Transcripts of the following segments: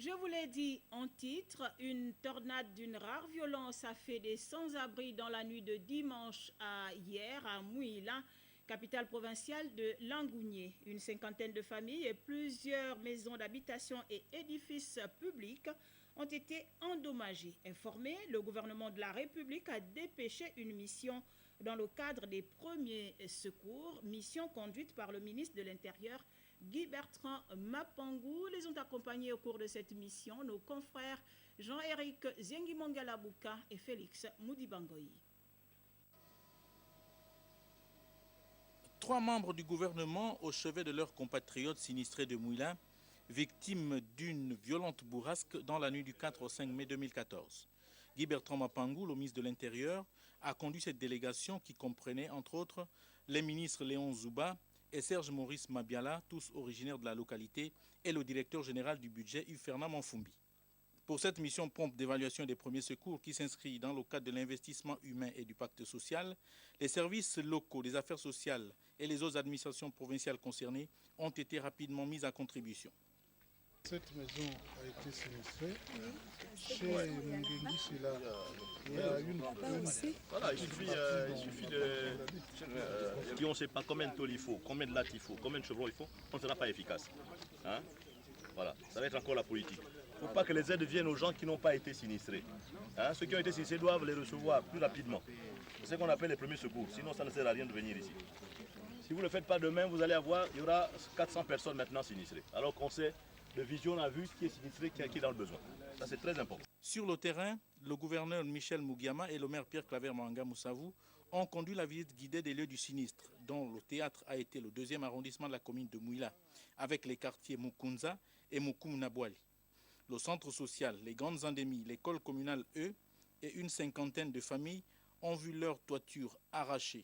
Je vous l'ai dit en titre, une tornade d'une rare violence a fait des sans-abri dans la nuit de dimanche à hier à Mouila, capitale provinciale de Langounié. Une cinquantaine de familles et plusieurs maisons d'habitation et édifices publics ont été endommagés. Informé, le gouvernement de la République a dépêché une mission dans le cadre des premiers secours, mission conduite par le ministre de l'Intérieur, Guy Bertrand Mapangou. Les ont accompagnés au cours de cette mission nos confrères Jean-Éric Zengi-Mongala-Bouka et Félix Moudibangoyi. 3 membres du gouvernement au chevet de leurs compatriotes sinistrés de Mouila, victimes d'une violente bourrasque dans la nuit du 4 au 5 mai 2014. Guy Bertrand Mapangou, le ministre de l'Intérieur, a conduit cette délégation qui comprenait entre autres les ministres Léon Zouba et Serge Maurice Mabiala, tous originaires de la localité, et le directeur général du budget, Yves Fernand Manfumbi. Pour cette mission prompte d'évaluation des premiers secours qui s'inscrit dans le cadre de l'investissement humain et du pacte social, les services locaux des affaires sociales et les autres administrations provinciales concernées ont été rapidement mis à contribution. Cette maison a été sinistrée. Chez Mungengi, il y a une... Voilà, il suffit de... Si on ne sait pas combien de tôles il faut, combien de lattes il faut, combien de chevrons il faut, on ne sera pas efficace. Hein? Voilà, ça va être encore la politique. Il ne faut pas que les aides viennent aux gens qui n'ont pas été sinistrés. Hein? Ceux qui ont été sinistrés doivent les recevoir plus rapidement. C'est ce qu'on appelle les premiers secours, sinon ça ne sert à rien de venir ici. Si vous ne le faites pas demain, vous allez avoir, il y aura 400 personnes maintenant sinistrées. Alors qu'on sait, de vision, on a vu qui est sinistré, qui est dans le besoin. Ça, c'est très important. Sur le terrain, le gouverneur Michel Mougiama et le maire Pierre Claver Mahanga Moussavou ont conduit la visite guidée des lieux du sinistre, dont le théâtre a été le 2e arrondissement de la commune de Mouila, avec les quartiers Mukunza et Mukumnabwali. Le centre social, les grandes endémies, l'école communale E et une cinquantaine de familles ont vu leur toiture arrachée.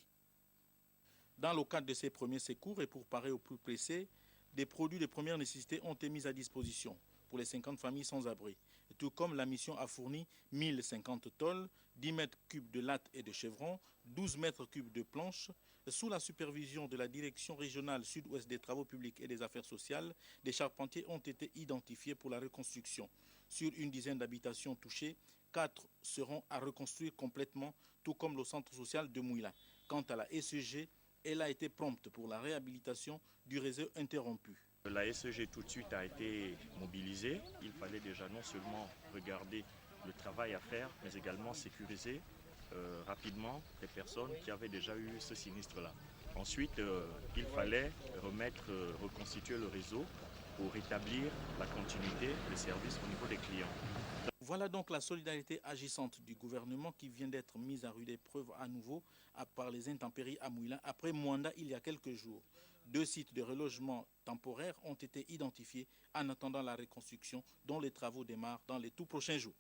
Dans le cadre de ces premiers secours et pour parer au plus pressé, des produits de première nécessité ont été mis à disposition pour les 50 familles sans abri. Tout comme la mission a fourni 1050 tôles, 10 mètres cubes de lattes et de chevrons, 12 mètres cubes de planches. Sous la supervision de la Direction régionale sud-ouest des travaux publics et des affaires sociales, des charpentiers ont été identifiés pour la reconstruction. Sur une dizaine d'habitations touchées, 4 seront à reconstruire complètement, tout comme le centre social de Mouila. Quant à la SEG, elle a été prompte pour la réhabilitation du réseau interrompu. La SEG tout de suite a été mobilisée. Il fallait déjà non seulement regarder le travail à faire, mais également sécuriser rapidement les personnes qui avaient déjà eu ce sinistre-là. Ensuite, il fallait reconstituer le réseau pour rétablir la continuité des services au niveau des clients. Voilà donc la solidarité agissante du gouvernement qui vient d'être mise à rude épreuve à nouveau par les intempéries à Mouila après Mwanda il y a quelques jours. 2 sites de relogement temporaire ont été identifiés en attendant la reconstruction dont les travaux démarrent dans les tout prochains jours.